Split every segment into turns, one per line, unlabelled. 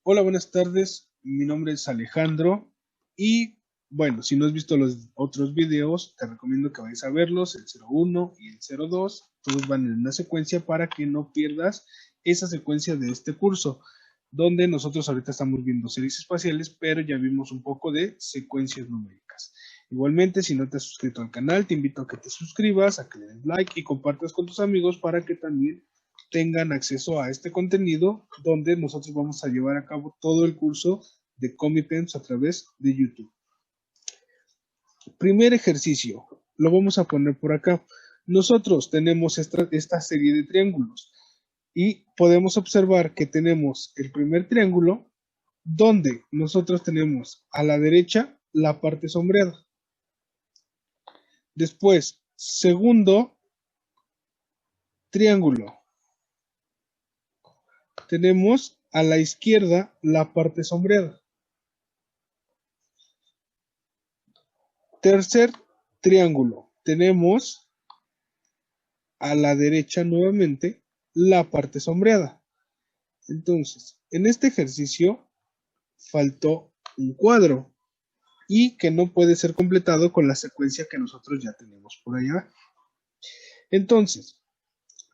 Hola, buenas tardes. Mi nombre es Alejandro y bueno, si no has visto los otros videos, te recomiendo que vayas a verlos, el 01 y el 02. Todos van en una secuencia para que no pierdas esa secuencia de este curso, donde nosotros ahorita estamos viendo series espaciales, pero ya vimos un poco de secuencias numéricas. Igualmente, si no te has suscrito al canal, te invito a que te suscribas, a que le des like y compartas con tus amigos para que también tengan acceso a este contenido donde nosotros vamos a llevar a cabo todo el curso de Comipens a través de YouTube. Primer ejercicio, lo vamos a poner por acá. Nosotros tenemos esta serie de triángulos y podemos observar que tenemos el primer triángulo donde nosotros tenemos a la derecha la parte sombreada. Después, segundo triángulo, tenemos a la izquierda la parte sombreada. Tercer triángulo, tenemos a la derecha nuevamente la parte sombreada. Entonces, en este ejercicio faltó un cuadro y que no puede ser completado con la secuencia que nosotros ya tenemos por allá. Entonces,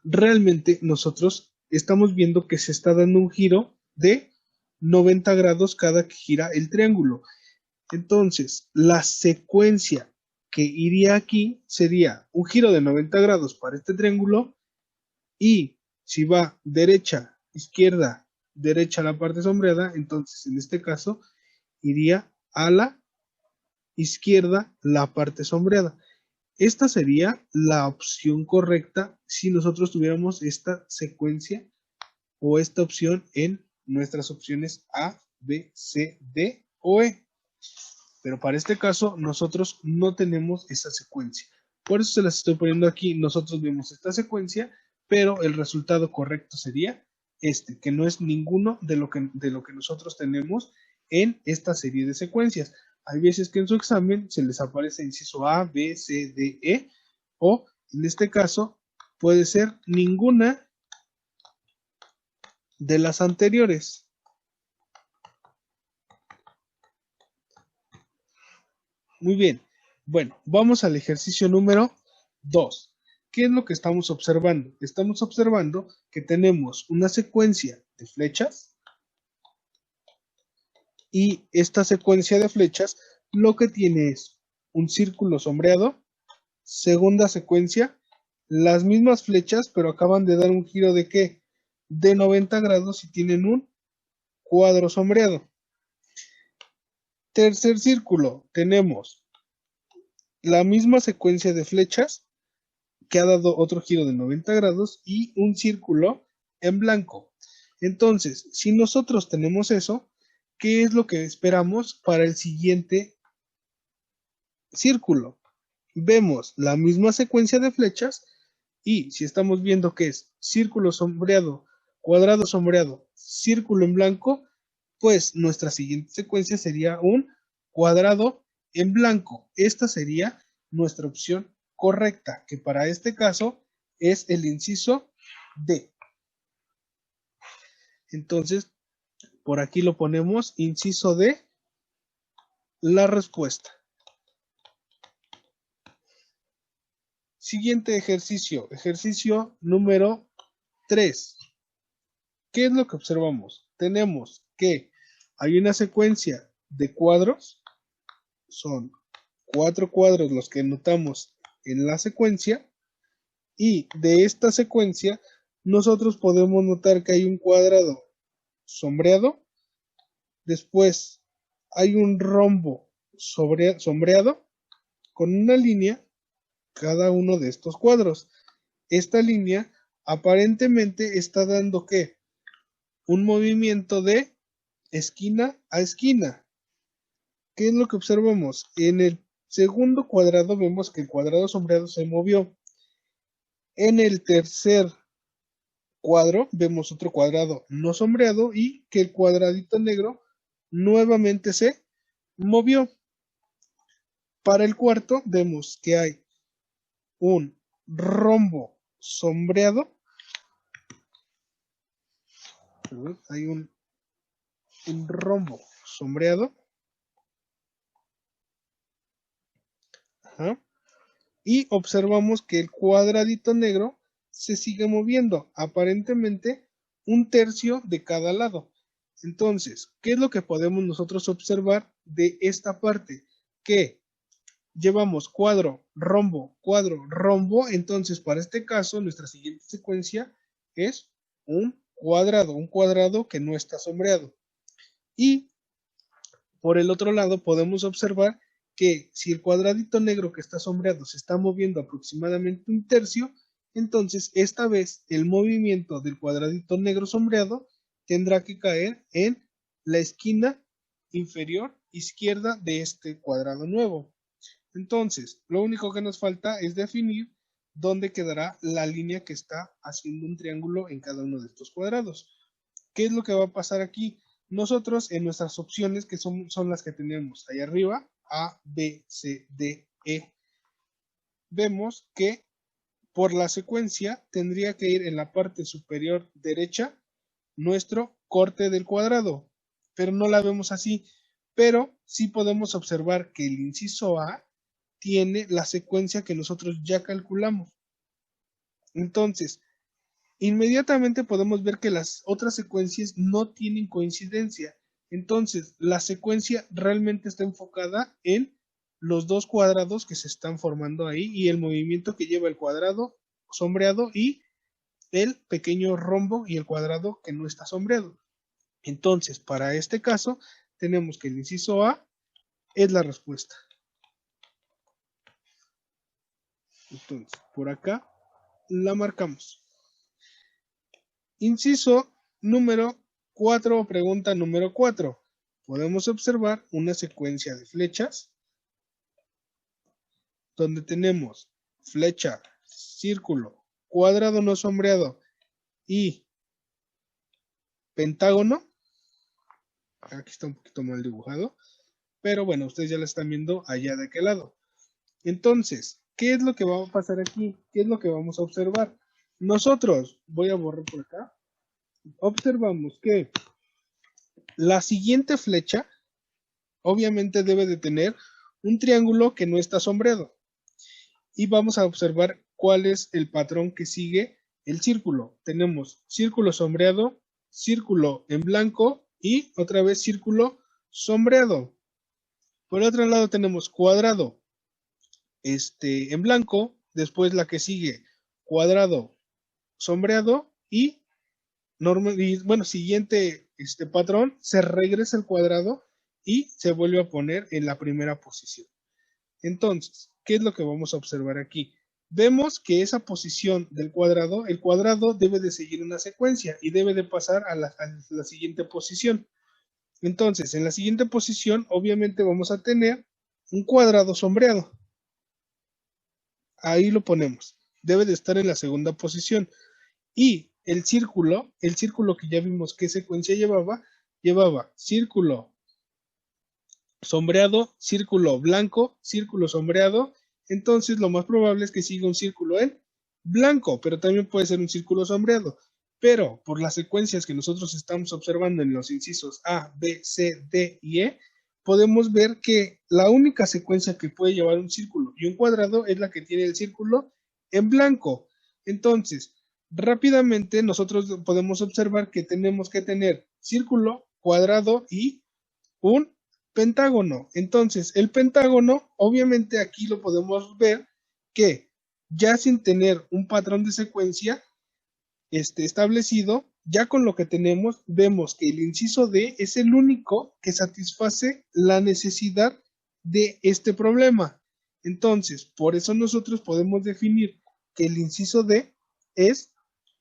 realmente nosotros estamos viendo que se está dando un giro de 90 grados cada que gira el triángulo. Entonces, la secuencia que iría aquí sería un giro de 90 grados para este triángulo y si va derecha, izquierda, derecha a la parte sombreada, entonces en este caso iría a la izquierda la parte sombreada. Esta sería la opción correcta si nosotros tuviéramos esta secuencia o esta opción en nuestras opciones A, B, C, D o E. Pero para este caso nosotros no tenemos esa secuencia. Por eso se las estoy poniendo aquí. Nosotros vemos esta secuencia, pero el resultado correcto sería este, que no es ninguno de lo que nosotros tenemos en esta serie de secuencias. Hay veces que en su examen se les aparece inciso A, B, C, D, E, o en este caso puede ser ninguna de las anteriores. Muy bien. Bueno, vamos al ejercicio número 2. ¿Qué es lo que estamos observando? Estamos observando que tenemos una secuencia de flechas y esta secuencia de flechas lo que tiene es un círculo sombreado, segunda secuencia, las mismas flechas, pero acaban de dar un giro de ¿qué? De 90 grados y tienen un cuadro sombreado. Tercer círculo, tenemos la misma secuencia de flechas, que ha dado otro giro de 90 grados y un círculo en blanco. Entonces, si nosotros tenemos eso, ¿qué es lo que esperamos para el siguiente círculo? Vemos la misma secuencia de flechas y si estamos viendo que es círculo sombreado, cuadrado sombreado, círculo en blanco, pues nuestra siguiente secuencia sería un cuadrado en blanco. Esta sería nuestra opción correcta, que para este caso es el inciso D. Entonces, por aquí lo ponemos, inciso D, la respuesta. Siguiente ejercicio, ejercicio número 3. ¿Qué es lo que observamos? Tenemos que hay una secuencia de cuadros, son 4 cuadros los que notamos en la secuencia, y de esta secuencia nosotros podemos notar que hay un cuadrado sombreado, después hay un rombo sombreado con una línea cada uno de estos cuadros. Esta línea aparentemente está dando ¿qué? Un movimiento de esquina a esquina. ¿Qué es lo que observamos? En el segundo cuadrado vemos que el cuadrado sombreado se movió. En el tercer cuadro vemos otro cuadrado no sombreado y que el cuadradito negro nuevamente se movió. Para el cuarto vemos que hay un rombo sombreado. Hay un el rombo sombreado. Ajá. Y observamos que el cuadradito negro se sigue moviendo, aparentemente un tercio de cada lado. Entonces, ¿qué es lo que podemos nosotros observar de esta parte? Que llevamos cuadro, rombo. Entonces, para este caso, nuestra siguiente secuencia es un cuadrado que no está sombreado. Y por el otro lado, podemos observar que si el cuadradito negro que está sombreado se está moviendo aproximadamente un tercio, entonces esta vez el movimiento del cuadradito negro sombreado tendrá que caer en la esquina inferior izquierda de este cuadrado nuevo. Entonces, lo único que nos falta es definir dónde quedará la línea que está haciendo un triángulo en cada uno de estos cuadrados. ¿Qué es lo que va a pasar aquí? Nosotros en nuestras opciones, que son las que tenemos ahí arriba, A, B, C, D, E, vemos que por la secuencia tendría que ir en la parte superior derecha nuestro corte del cuadrado, pero no la vemos así. Pero sí podemos observar que el inciso A tiene la secuencia que nosotros ya calculamos. Entonces, inmediatamente podemos ver que las otras secuencias no tienen coincidencia. Entonces, la secuencia realmente está enfocada en los dos cuadrados que se están formando ahí y el movimiento que lleva el cuadrado sombreado y el pequeño rombo y el cuadrado que no está sombreado. Entonces, para este caso, tenemos que el inciso A es la respuesta. Entonces, por acá la marcamos. Inciso número 4 o pregunta número 4. Podemos observar una secuencia de flechas donde tenemos flecha, círculo, cuadrado no sombreado y pentágono. Aquí está un poquito mal dibujado, pero bueno, ustedes ya la están viendo allá de aquel lado. Entonces, ¿qué es lo que va a pasar aquí? ¿Qué es lo que vamos a observar? Nosotros, voy a borrar por acá, observamos que la siguiente flecha obviamente debe de tener un triángulo que no está sombreado. Y vamos a observar cuál es el patrón que sigue el círculo. Tenemos círculo sombreado, círculo en blanco y otra vez círculo sombreado. Por otro lado tenemos cuadrado en blanco, después la que sigue cuadrado sombreado y bueno, siguiente patrón, se regresa el cuadrado y se vuelve a poner en la primera posición. Entonces, ¿qué es lo que vamos a observar aquí? Vemos que esa posición del cuadrado, el cuadrado debe de seguir una secuencia y debe de pasar a la siguiente posición. Entonces, en la siguiente posición, obviamente vamos a tener un cuadrado sombreado. Ahí lo ponemos. Debe de estar en la segunda posición. Y el círculo que ya vimos qué secuencia llevaba círculo sombreado, círculo blanco, círculo sombreado. Entonces lo más probable es que siga un círculo en blanco, pero también puede ser un círculo sombreado. Pero por las secuencias que nosotros estamos observando en los incisos A, B, C, D y E, podemos ver que la única secuencia que puede llevar un círculo y un cuadrado es la que tiene el círculo en blanco. Entonces, rápidamente nosotros podemos observar que tenemos que tener círculo, cuadrado y un pentágono. Entonces, el pentágono, obviamente aquí lo podemos ver que ya sin tener un patrón de secuencia establecido, ya con lo que tenemos, vemos que el inciso D es el único que satisface la necesidad de este problema. Entonces, por eso nosotros podemos definir que el inciso D es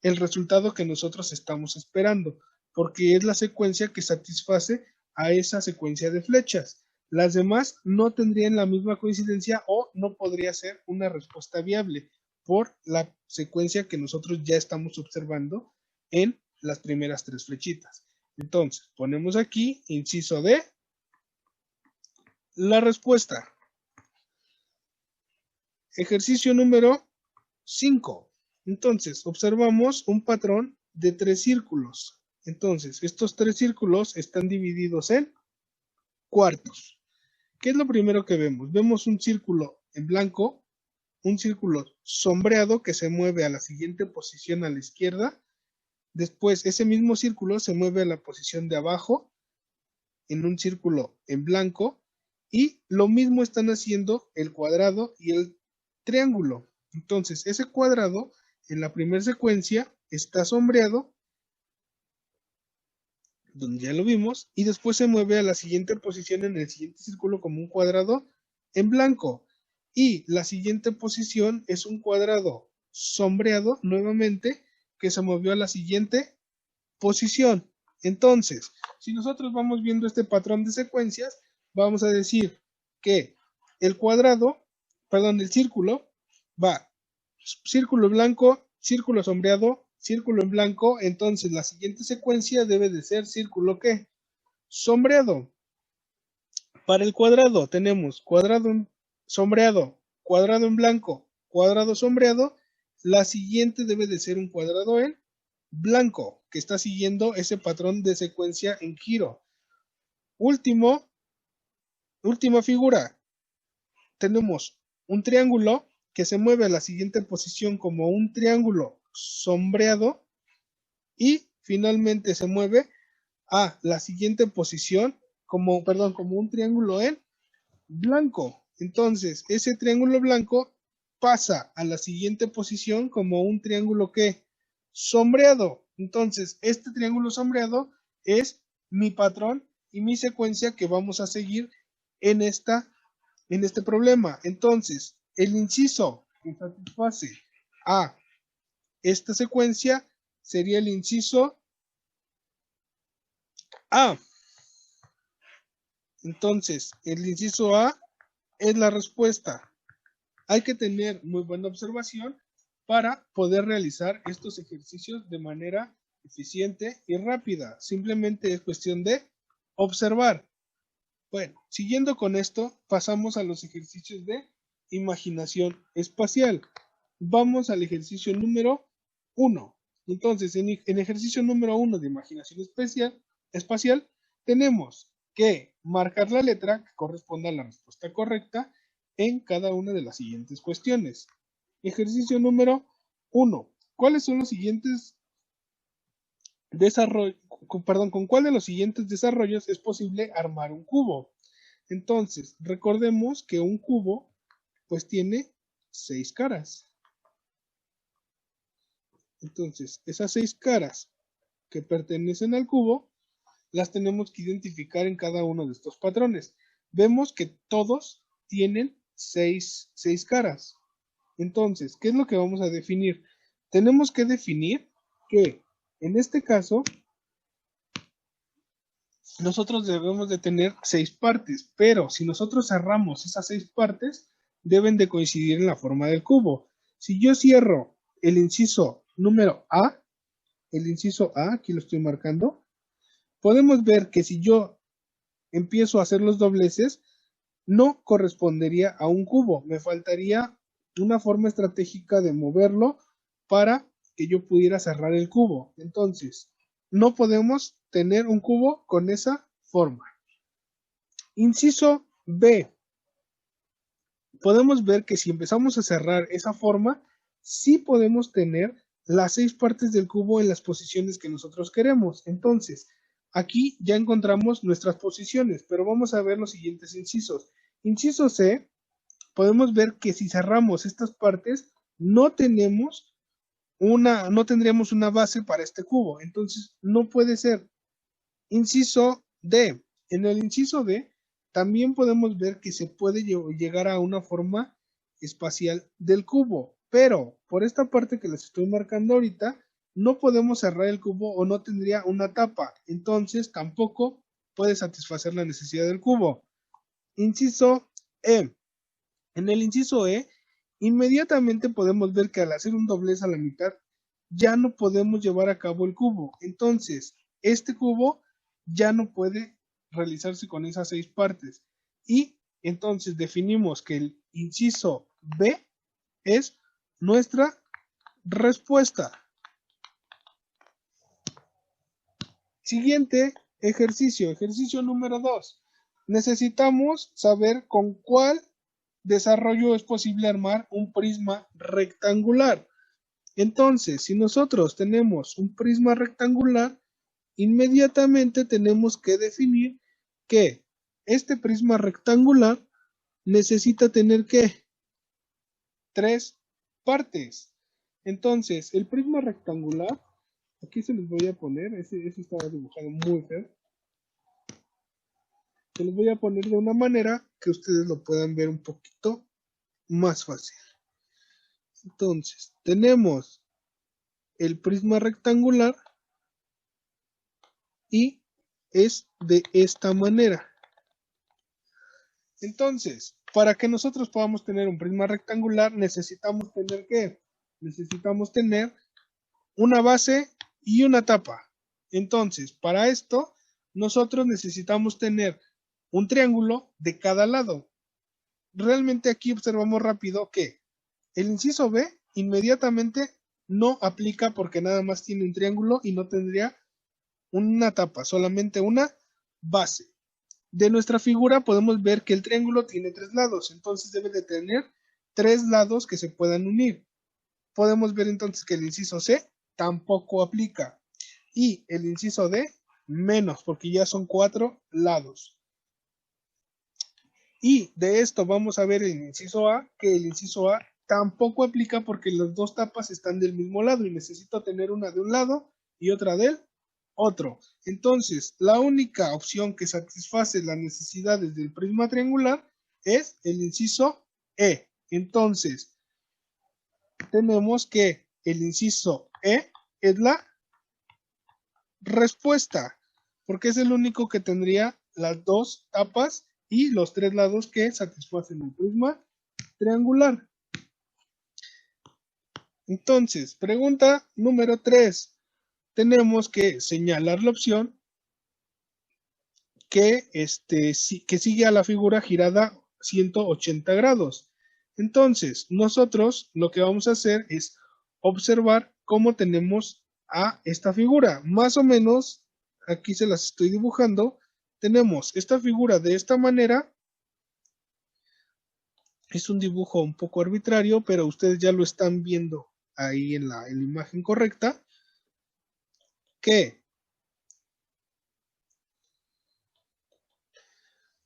el resultado que nosotros estamos esperando, porque es la secuencia que satisface a esa secuencia de flechas. Las demás no tendrían la misma coincidencia o no podría ser una respuesta viable por la secuencia que nosotros ya estamos observando en las primeras tres flechitas. Entonces, ponemos aquí, inciso D, la respuesta. Ejercicio número 5. Entonces, observamos un patrón de 3 círculos. Entonces, estos tres círculos están divididos en cuartos. ¿Qué es lo primero que vemos? Vemos un círculo en blanco, un círculo sombreado que se mueve a la siguiente posición a la izquierda. Después, ese mismo círculo se mueve a la posición de abajo en un círculo en blanco. Y lo mismo están haciendo el cuadrado y el triángulo. Entonces, ese cuadrado en la primera secuencia está sombreado, donde ya lo vimos, y después se mueve a la siguiente posición en el siguiente círculo como un cuadrado en blanco. Y la siguiente posición es un cuadrado sombreado nuevamente que se movió a la siguiente posición. Entonces, si nosotros vamos viendo este patrón de secuencias, vamos a decir que el círculo va círculo blanco, círculo sombreado, círculo en blanco. Entonces la siguiente secuencia debe de ser círculo ¿qué? Sombreado. Para el cuadrado tenemos cuadrado sombreado, cuadrado en blanco, cuadrado sombreado. La siguiente debe de ser un cuadrado en blanco, que está siguiendo ese patrón de secuencia en giro. Última figura. Tenemos un triángulo que se mueve a la siguiente posición como un triángulo sombreado y finalmente se mueve a la siguiente posición como un triángulo en blanco. Entonces, ese triángulo blanco pasa a la siguiente posición como un triángulo que sombreado. Entonces, este triángulo sombreado es mi patrón y mi secuencia que vamos a seguir en este problema. Entonces, el inciso que satisface a esta secuencia sería el inciso A. Entonces, el inciso A es la respuesta. Hay que tener muy buena observación para poder realizar estos ejercicios de manera eficiente y rápida. Simplemente es cuestión de observar. Bueno, siguiendo con esto, pasamos a los ejercicios de imaginación espacial. Vamos al ejercicio número 1. Entonces, en ejercicio número 1 de imaginación espacial, tenemos que marcar la letra que corresponda a la respuesta correcta en cada una de las siguientes cuestiones. Ejercicio número 1. ¿Cuáles son los siguientes ¿con cuál de los siguientes desarrollos es posible armar un cubo? Entonces, recordemos que un cubo pues tiene 6 caras. Entonces, esas 6 caras que pertenecen al cubo las tenemos que identificar en cada uno de estos patrones. Vemos que todos tienen 6 caras. Entonces, ¿qué es lo que vamos a definir? Tenemos que definir que en este caso nosotros debemos de tener 6 partes, pero si nosotros cerramos esas 6 partes, deben de coincidir en la forma del cubo. Si yo cierro el inciso número A, aquí lo estoy marcando, podemos ver que si yo empiezo a hacer los dobleces, no correspondería a un cubo. Me faltaría una forma estratégica de moverlo para que yo pudiera cerrar el cubo. Entonces, no podemos tener un cubo con esa forma. Inciso B. Podemos ver que si empezamos a cerrar esa forma, sí podemos tener las 6 partes del cubo en las posiciones que nosotros queremos. Entonces, aquí ya encontramos nuestras posiciones, pero vamos a ver los siguientes incisos. Inciso C, podemos ver que si cerramos estas partes, no tendríamos una base para este cubo. Entonces, no puede ser. Inciso D. En el inciso D, también podemos ver que se puede llegar a una forma espacial del cubo, pero por esta parte que les estoy marcando ahorita, no podemos cerrar el cubo o no tendría una tapa, entonces tampoco puede satisfacer la necesidad del cubo. Inciso E. En el inciso E, inmediatamente podemos ver que al hacer un doblez a la mitad, ya no podemos llevar a cabo el cubo. Entonces, este cubo ya no puede realizarse con esas 6 partes. Y entonces definimos que el inciso B es nuestra respuesta. Siguiente ejercicio, ejercicio número 2. Necesitamos saber con cuál desarrollo es posible armar un prisma rectangular. Entonces, si nosotros tenemos un prisma rectangular, inmediatamente tenemos que definir que este prisma rectangular necesita tener ¿qué? 3 partes. Entonces, el prisma rectangular, aquí se los voy a poner, ese estaba dibujado muy feo. Se los voy a poner de una manera que ustedes lo puedan ver un poquito más fácil. Entonces, tenemos el prisma rectangular y es de esta manera. Entonces, para que nosotros podamos tener un prisma rectangular, necesitamos tener ¿qué? Necesitamos tener una base y una tapa. Entonces, para esto, nosotros necesitamos tener un triángulo de cada lado. Realmente aquí observamos rápido que el inciso B inmediatamente no aplica porque nada más tiene un triángulo y no tendría una tapa, solamente una base. De nuestra figura podemos ver que el triángulo tiene 3 lados, entonces debe de tener 3 lados que se puedan unir. Podemos ver entonces que el inciso C tampoco aplica y el inciso D menos porque ya son 4 lados. Y de esto vamos a ver el inciso A, que el inciso A tampoco aplica porque las dos tapas están del mismo lado y necesito tener una de un lado y otra del otro. Entonces, la única opción que satisface las necesidades del prisma triangular es el inciso E. Entonces, tenemos que el inciso E es la respuesta, porque es el único que tendría las dos tapas y los 3 lados que satisfacen el prisma triangular. Entonces, pregunta número 3. Tenemos que señalar la opción que sigue a la figura girada 180 grados. Entonces, nosotros lo que vamos a hacer es observar cómo tenemos a esta figura. Más o menos, aquí se las estoy dibujando. Tenemos esta figura de esta manera. Es un dibujo un poco arbitrario, pero ustedes ya lo están viendo ahí en la imagen correcta. Que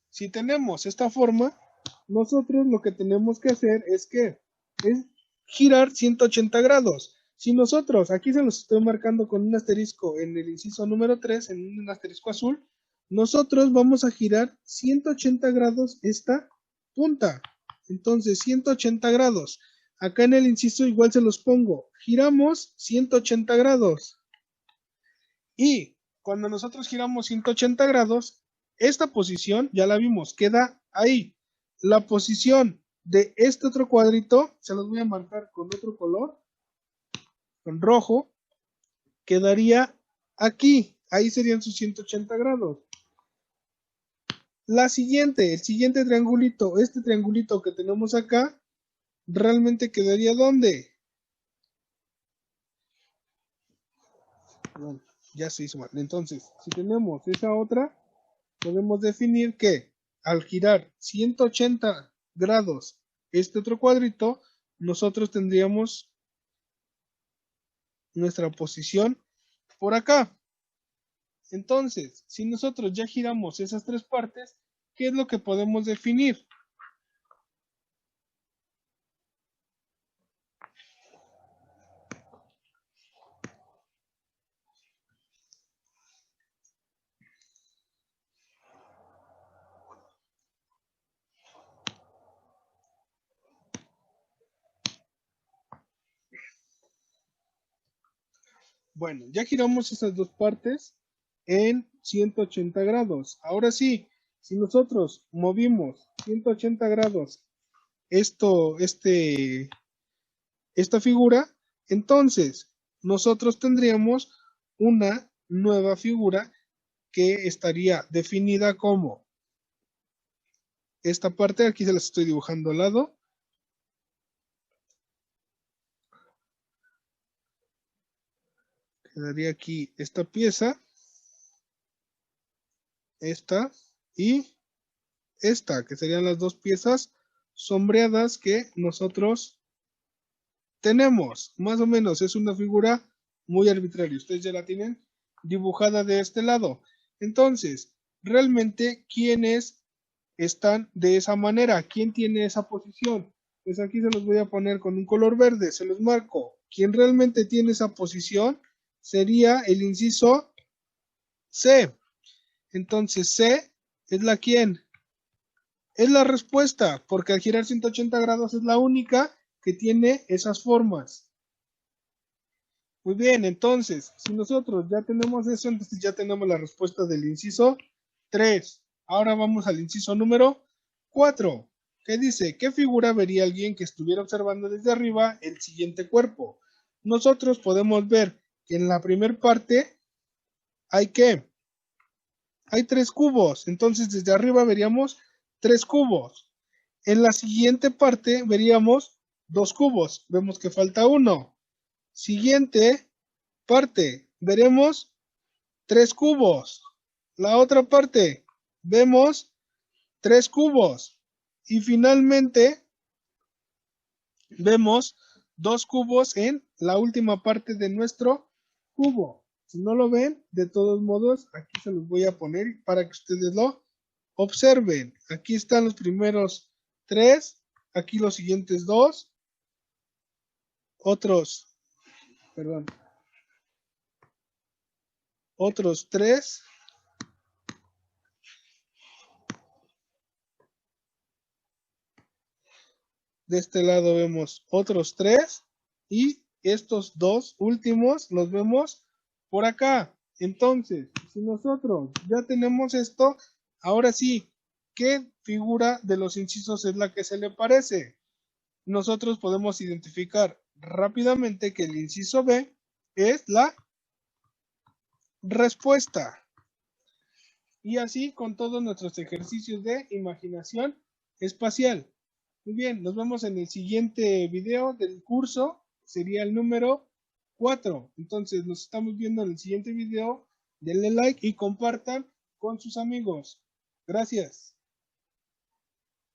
si tenemos esta forma, nosotros lo que tenemos que hacer es girar 180 grados. Si nosotros, aquí se los estoy marcando con un asterisco en el inciso número 3, en un asterisco azul, nosotros vamos a girar 180 grados esta punta. Entonces, 180 grados. Acá en el inciso igual se los pongo. Giramos 180 grados. Y cuando nosotros giramos 180 grados, esta posición, ya la vimos, queda ahí. La posición de este otro cuadrito, se los voy a marcar con otro color, con rojo, quedaría aquí. Ahí serían sus 180 grados. El siguiente triangulito, este triangulito que tenemos acá, realmente quedaría ¿dónde? Bueno, ya se hizo mal. Entonces, si tenemos esa otra, podemos definir que al girar 180 grados este otro cuadrito, nosotros tendríamos nuestra posición por acá. Entonces, si nosotros ya giramos esas 3 partes, ¿qué es lo que podemos definir? Bueno, ya giramos esas 2 partes en 180 grados. Ahora sí, si nosotros movimos 180 grados esta figura, entonces nosotros tendríamos una nueva figura que estaría definida como esta parte, aquí se las estoy dibujando al lado. Quedaría aquí esta pieza. esta y esta, que serían las dos piezas sombreadas que nosotros tenemos. Más o menos es una figura muy arbitraria. Ustedes ya la tienen dibujada de este lado. Entonces, realmente, ¿quiénes están de esa manera? ¿Quién tiene esa posición? Pues aquí se los voy a poner con un color verde, se los marco. Quien realmente tiene esa posición sería el inciso C. Entonces, C es la quién. Es la respuesta, porque al girar 180 grados es la única que tiene esas formas. Muy bien, entonces, si nosotros ya tenemos eso, entonces ya tenemos la respuesta del inciso 3. Ahora vamos al inciso número 4, que dice, ¿qué figura vería alguien que estuviera observando desde arriba el siguiente cuerpo? Nosotros podemos ver que en la primera parte hay ¿qué? Hay 3 cubos, entonces desde arriba veríamos 3 cubos. En la siguiente parte veríamos 2 cubos, vemos que falta uno. Siguiente parte, veremos 3 cubos. La otra parte, vemos 3 cubos. Y finalmente, vemos 2 cubos en la última parte de nuestro cubo. Si no lo ven, de todos modos, aquí se los voy a poner para que ustedes lo observen. Aquí están los primeros 3, aquí los siguientes 2, otros 3. De este lado vemos otros 3 y estos 2 últimos los vemos por acá. Entonces, si nosotros ya tenemos esto, ahora sí, ¿qué figura de los incisos es la que se le parece? Nosotros podemos identificar rápidamente que el inciso B es la respuesta. Y así con todos nuestros ejercicios de imaginación espacial. Muy bien, nos vemos en el siguiente video del curso, sería el número 4. Entonces nos estamos viendo en el siguiente video, denle like y compartan con sus amigos. Gracias.